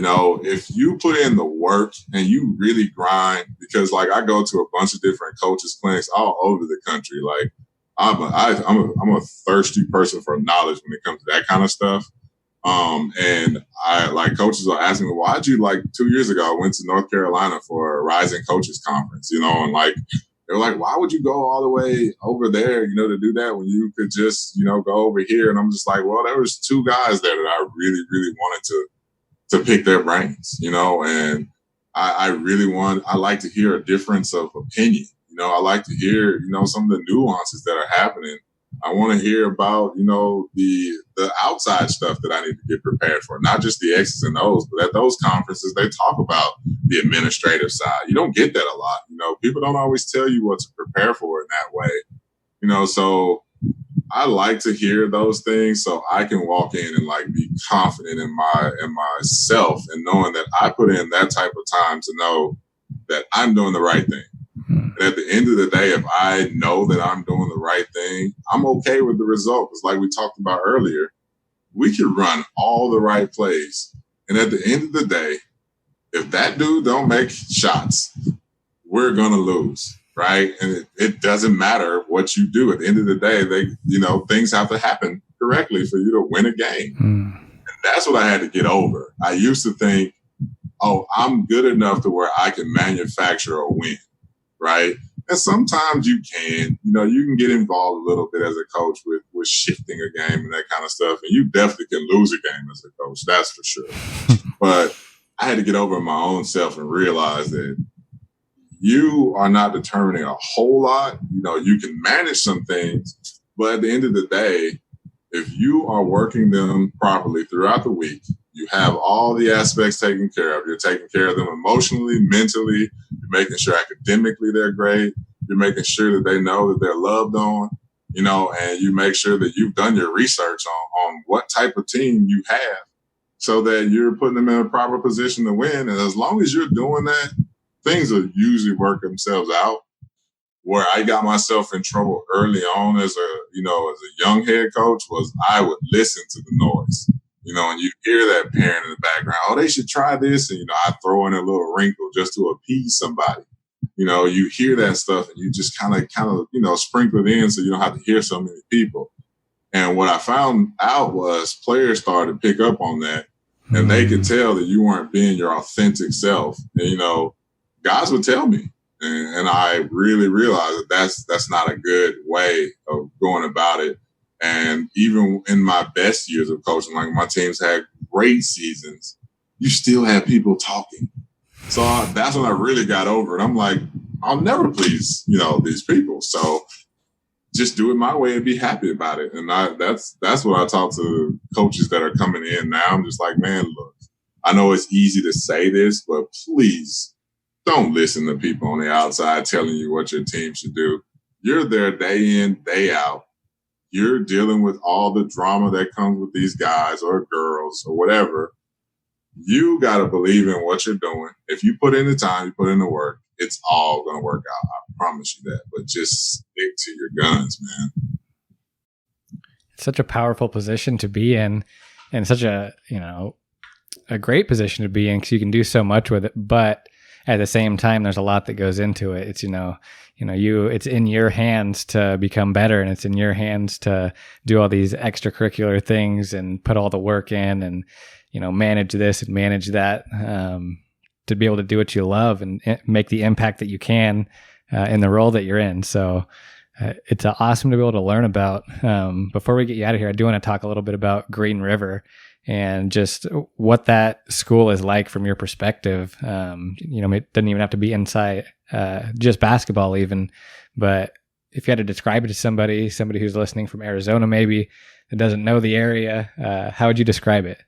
If you put in the work and you really grind, because like I go to a bunch of different coaches clinics all over the country, like, I'm a thirsty person for knowledge when it comes to that kind of stuff. And I like coaches are asking me, why'd you 2 years ago, I went to North Carolina for a Rising Coaches Conference, and they were like, why would you go all the way over there, to do that when you could just, go over here? And I'm just like, well, there was two guys there that I really, really wanted to pick their brains, and I like to hear a difference of opinion. I like to hear, some of the nuances that are happening. I want to hear about, the outside stuff that I need to get prepared for, not just the X's and O's, but at those conferences, they talk about the administrative side. You don't get that a lot. People don't always tell you what to prepare for in that way, so I like to hear those things so I can walk in and be confident in myself and knowing that I put in that type of time to know that I'm doing the right thing. And at the end of the day, if I know that I'm doing the right thing, I'm okay with the result. Because like we talked about earlier, we can run all the right plays. And at the end of the day, if that dude don't make shots, we're going to lose, right? And it doesn't matter what you do. At the end of the day, things have to happen correctly for you to win a game. And that's what I had to get over. I used to think, oh, I'm good enough to where I can manufacture a win. Right. And sometimes you can, you can get involved a little bit as a coach with shifting a game and that kind of stuff. And you definitely can lose a game as a coach. That's for sure. But I had to get over my own self and realize that you are not determining a whole lot. You can manage some things, but at the end of the day, if you are working them properly throughout the week, you have all the aspects taken care of. You're taking care of them emotionally, mentally. You're making sure academically they're great. You're making sure that they know that they're loved on, and you make sure that you've done your research on what type of team you have so that you're putting them in a proper position to win. And as long as you're doing that, things will usually work themselves out. Where I got myself in trouble early on as a young head coach was I would listen to the noise. And you hear that parent in the background, oh, they should try this. And, I throw in a little wrinkle just to appease somebody. You hear that stuff and you just kind of, sprinkle it in so you don't have to hear so many people. And what I found out was players started to pick up on that and they could tell that you weren't being your authentic self. And, guys would tell me. And I really realized that that's not a good way of going about it. And even in my best years of coaching, like my teams had great seasons, you still have people talking. So that's when I really got over it. I'm like, I'll never please, these people. So just do it my way and be happy about it. And that's what I talk to coaches that are coming in now. I'm just like, man, look, I know it's easy to say this, but please don't listen to people on the outside telling you what your team should do. You're there day in, day out. You're dealing with all the drama that comes with these guys or girls or whatever. You got to believe in what you're doing. If you put in the time, you put in the work, it's all going to work out. I promise you that. But just stick to your guns, man. It's such a powerful position to be in, and such a, a great position to be in, because you can do so much with it. But at the same time, there's a lot that goes into it. It's, it's in your hands to become better, and it's in your hands to do all these extracurricular things and put all the work in, and, manage this and manage that, to be able to do what you love and make the impact that you can in the role that you're in. So it's awesome to be able to learn about. Before we get you out of here, I do want to talk a little bit about Green River and just what that school is like from your perspective. It doesn't even have to be inside just basketball even, but if you had to describe it to somebody who's listening from Arizona maybe that doesn't know the area, how would you describe it?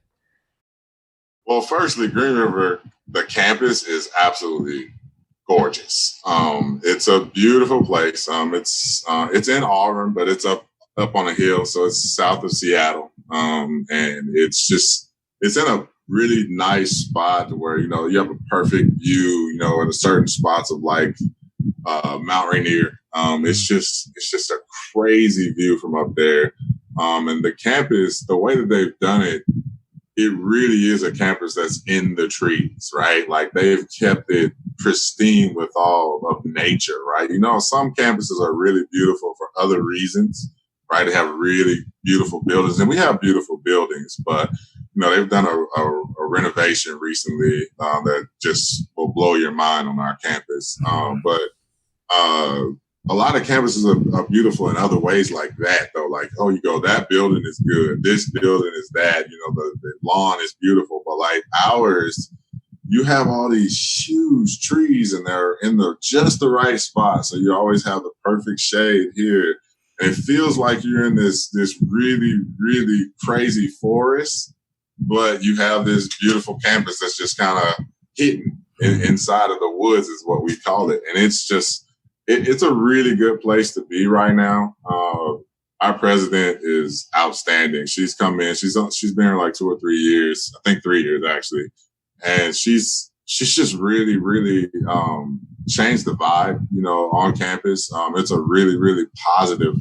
Well, firstly, Green River, the campus is absolutely gorgeous. It's a beautiful place. It's in Auburn, but it's up on a hill, so it's south of Seattle. And it's in a really nice spot where, you have a perfect view, in a certain spots of like Mount Rainier. It's just a crazy view from up there. And the campus, the way that they've done it, it really is a campus that's in the trees, right? Like they've kept it pristine with all of nature, right? Some campuses are really beautiful for other reasons, right? They have really beautiful buildings, and we have beautiful buildings, but they've done a renovation recently that just will blow your mind on our campus. But a lot of campuses are beautiful in other ways like that, though. Like, that building is good. This building is that. The lawn is beautiful. But like ours, you have all these huge trees, and they're in just the right spot. So you always have the perfect shade here. And it feels like you're in this really, really crazy forest, but you have this beautiful campus that's just kind of hidden inside of the woods is what we call it. And it's just, it's a really good place to be right now. Our president is outstanding. She's come in. She's been here like 2 or 3 years. I think 3 years actually. And she's just really, really changed the vibe, on campus. It's a really, really positive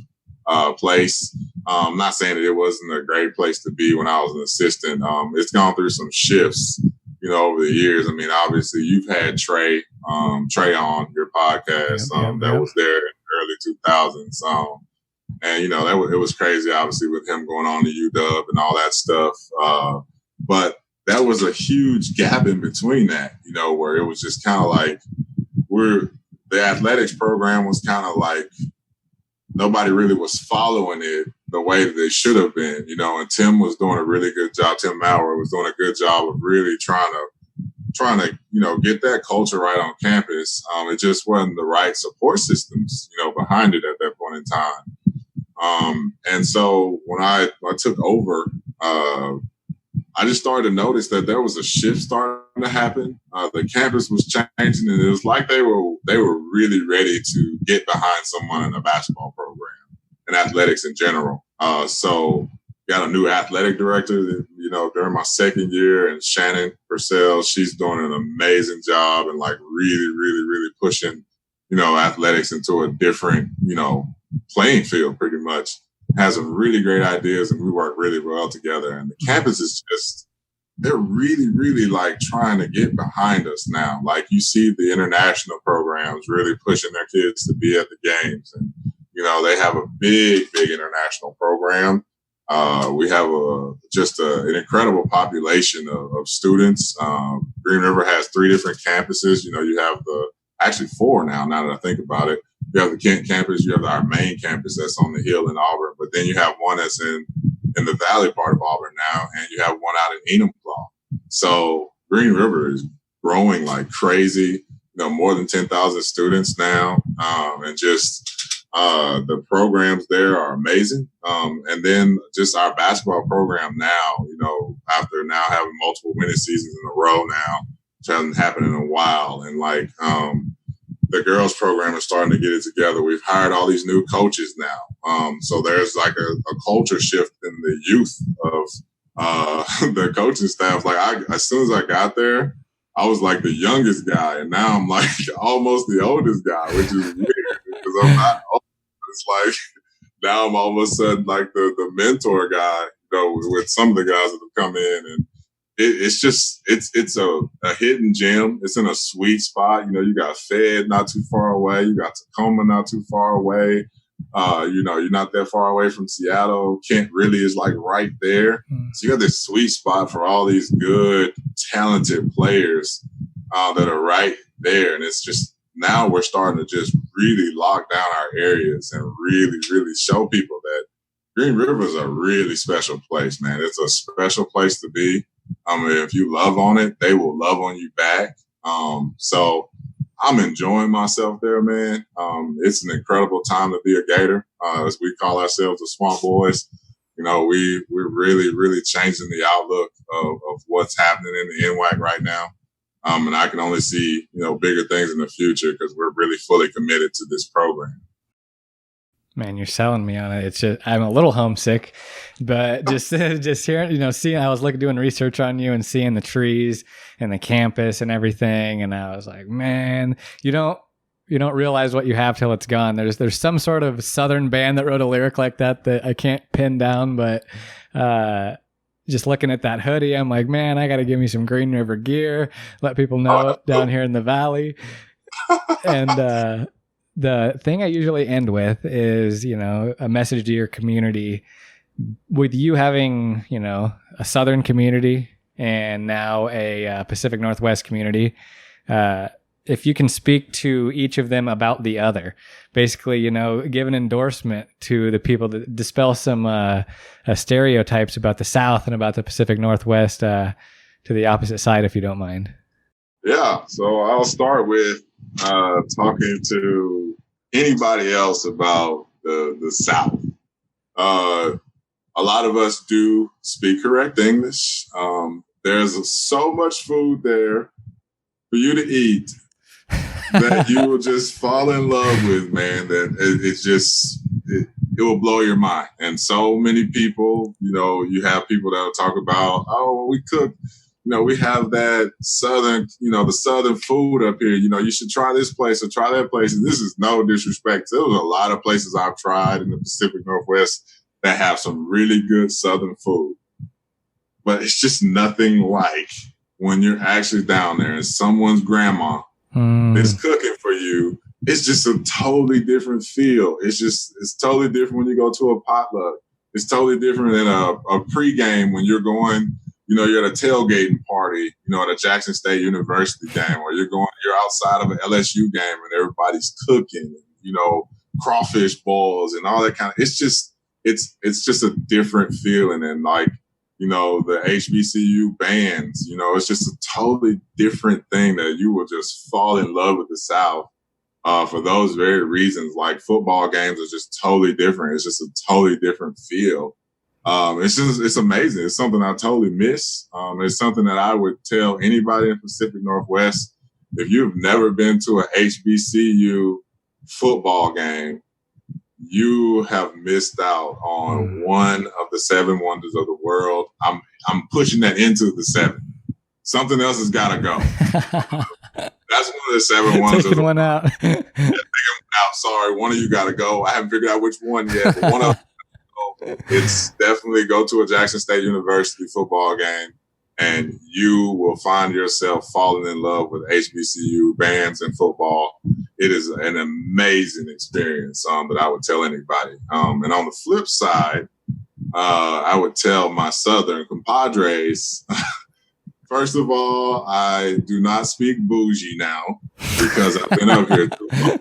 place. I'm not saying that it wasn't a great place to be when I was an assistant. It's gone through some shifts, over the years. I mean, obviously you've had Trey on your podcast, that was there in the early 2000s. And, it was crazy, obviously, with him going on to UW and all that stuff. But that was a huge gap in between that, where it was just kind of like the athletics program was kind of like nobody really was following it the way that they should have been, and Tim was doing a really good job. Tim Maurer was doing a good job of really trying to, get that culture right on campus. It just wasn't the right support systems, behind it at that point in time. And so when I took over, I just started to notice that there was a shift starting to happen. The campus was changing, and it was like they were really ready to get behind someone in a basketball program and athletics in general. So got a new athletic director, during my second year, and Shannon Purcell, she's doing an amazing job and like really, really, really pushing, athletics into a different, playing field pretty much. Has some really great ideas, and we work really well together. And the campus is just, they're really, really like trying to get behind us now. Like you see the international programs really pushing their kids to be at the games. And, they have a big, big international program. We have an incredible population of students. Green River has 3 different campuses. You have actually 4 now that I think about it. You have the Kent campus, you have our main campus that's on the hill in Auburn, but then you have one that's in the valley part of Auburn now, and you have one out in Enumclaw. So Green River is growing like crazy, more than 10,000 students now, and just the programs there are amazing. And then just our basketball program now, after now having multiple winning seasons in a row now, which hasn't happened in a while, and like the girls program is starting to get it together. We've hired all these new coaches now. So there's like a culture shift in the youth of the coaching staff. Like as soon as I got there, I was like the youngest guy, and now I'm like almost the oldest guy, which is weird because I'm not old. It's like now I'm all of a sudden like the mentor guy, with some of the guys that have come in, and it's a hidden gem. It's in a sweet spot. You got Fed not too far away. You got Tacoma not too far away. You're not that far away from Seattle. Kent really is like right there. So you got this sweet spot for all these good, talented players that are right there. And it's just now we're starting to just really lock down our areas and really, really show people that Green River is a really special place, man. It's a special place to be. If you love on it, they will love on you back. So I'm enjoying myself there, man. It's an incredible time to be a Gator. As we call ourselves the Swamp Boys. We're really, really changing the outlook of what's happening in the NWAC right now. And I can only see, bigger things in the future because we're really fully committed to this program. Man, you're selling me on it. It's just, I'm a little homesick, but just hearing, seeing, I was doing research on you and seeing the trees and the campus and everything. And I was like, man, you don't realize what you have till it's gone. There's some sort of Southern band that wrote a lyric like that I can't pin down, but, just looking at that hoodie, I'm like, man, I got to give me some Green River gear, let people know down here in the Valley. And, the thing I usually end with is, a message to your community. With you having, a Southern community and now a Pacific Northwest community, if you can speak to each of them about the other, basically, give an endorsement to the people that dispel some stereotypes about the South and about the Pacific Northwest to the opposite side, if you don't mind. Yeah, so I'll start with talking to anybody else about the South. A lot of us do speak correct English. There's so much food there for you to eat that you will just fall in love with, man, that it will blow your mind. And so many people, you have people that will talk about, oh, we cook. We have that Southern, the Southern food up here. You should try this place or try that place. And this is no disrespect. There's a lot of places I've tried in the Pacific Northwest that have some really good Southern food. But it's just nothing like when you're actually down there and someone's grandma is cooking for you. It's just a totally different feel. It's totally different when you go to a potluck. It's totally different than a pregame when you're going. You're at a tailgating party, at a Jackson State University game, or you're outside of an LSU game and everybody's cooking, crawfish balls and all that kind of, it's just a different feeling. And the HBCU bands, it's just a totally different thing that you will just fall in love with the South for those very reasons. Like football games are just totally different. It's just a totally different feel. It's amazing. It's something I totally miss. It's something that I would tell anybody in the Pacific Northwest. If you've never been to a HBCU football game, you have missed out on one of the 7 wonders of the world. I'm pushing that into the 7. Something else has got to go. That's one of the 7 wonders. Taking one out. Taking one out. Sorry, one of you got to go. I haven't figured out which one yet, but one of it's definitely go to a Jackson State University football game and you will find yourself falling in love with HBCU bands and football. It is an amazing experience that I would tell anybody. And on the flip side, I would tell my Southern compadres, first of all, I do not speak bougie now because I've been up here too long.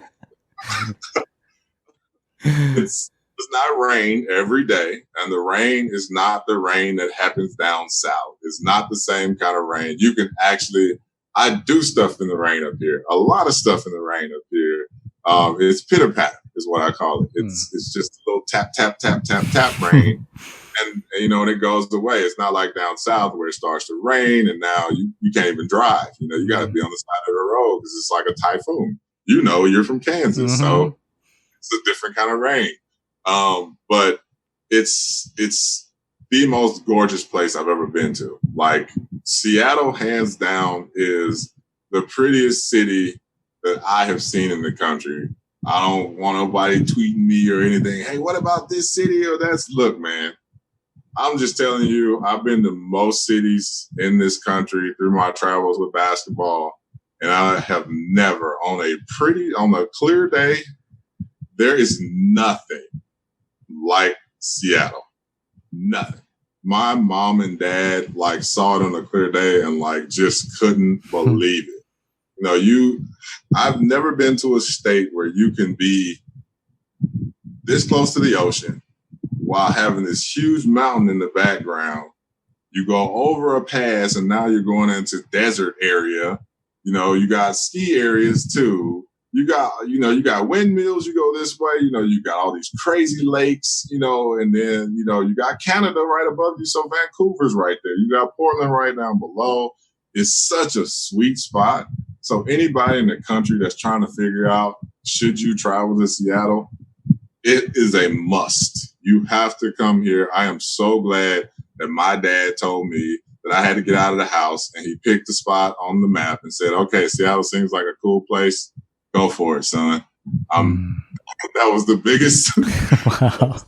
It does not rain every day, and the rain is not the rain that happens down south. It's not the same kind of rain. You can I do stuff in the rain up here, a lot of stuff in the rain up here. It's pitter patter is what I call it. It's just a little tap, tap, tap, tap, tap rain. And and it goes away. It's not like down south where it starts to rain and now you can't even drive. You got to be on the side of the road because it's like a typhoon. You're from Kansas, so it's a different kind of rain. But it's the most gorgeous place I've ever been to. Like, Seattle, hands down, is the prettiest city that I have seen in the country. I don't want nobody tweeting me or anything. Hey, what about this city or that's? Look, man, I'm just telling you, I've been to most cities in this country through my travels with basketball, and I have never, on a clear day, there is nothing like Seattle. Nothing. My mom and dad like saw it on a clear day and like just couldn't believe it. You know, I've never been to a state where you can be this close to the ocean while having this huge mountain in the background. You go over a pass and now you're going into desert area. You know, you got ski areas too. You got windmills, you go this way, you got all these crazy lakes, and then, you got Canada right above you. So Vancouver's right there. You got Portland right down below. It's such a sweet spot. So anybody in the country that's trying to figure out, should you travel to Seattle? It is a must. You have to come here. I am so glad that my dad told me that I had to get out of the house, and he picked a spot on the map and said, okay, Seattle seems like a cool place. Go for it, son. That was the biggest Wow.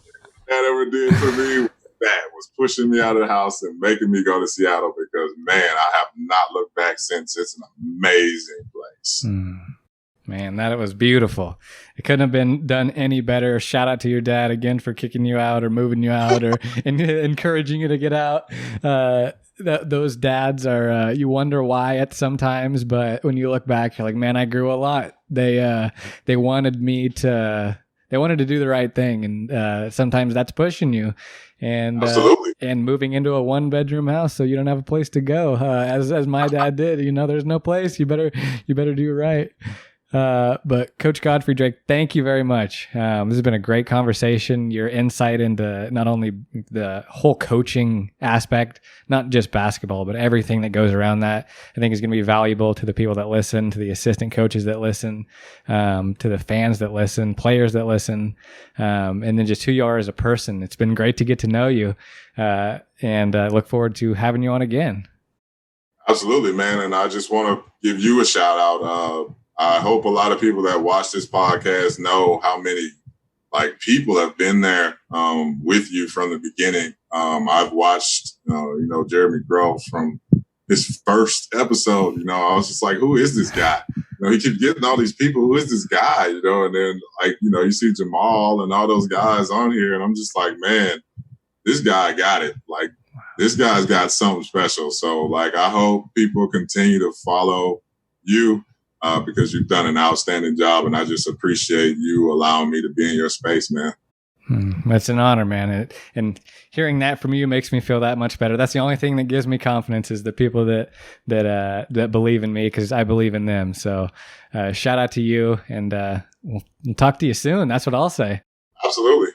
that ever did for me. That was pushing me out of the house and making me go to Seattle because, man, I have not looked back since. It's an amazing place. Man, that was beautiful. It couldn't have been done any better. Shout out to your dad again for kicking you out or moving you out or encouraging you to get out. Those dads are, you wonder why at sometimes, but when you look back, you're like, man, I grew a lot. They wanted to do the right thing. And sometimes that's pushing you and moving into a 1-bedroom house so you don't have a place to go. As my dad did, there's no place. You better do right. But Coach Godfrey Drake, thank you very much. This has been a great conversation. Your insight into not only the whole coaching aspect, not just basketball, but everything that goes around that, I think is going to be valuable to the people that listen, to the assistant coaches that listen, to the fans that listen, players that listen, and then just who you are as a person. It's been great to get to know you, and I look forward to having you on again. Absolutely, man. And I just want to give you a shout out. I hope a lot of people that watch this podcast know how many people have been there with you from the beginning. I've watched, Jeremy Grove from his first episode. I was just like, who is this guy? He keeps getting all these people. Who is this guy? And then you see Jamal and all those guys on here, and I'm just like, man, this guy got it. This guy's got something special. So I hope people continue to follow you. Because you've done an outstanding job, and I just appreciate you allowing me to be in your space, man. That's an honor, man. And hearing that from you makes me feel that much better. That's the only thing that gives me confidence is the people that believe in me because I believe in them. So shout out to you, and we'll talk to you soon. That's what I'll say. Absolutely.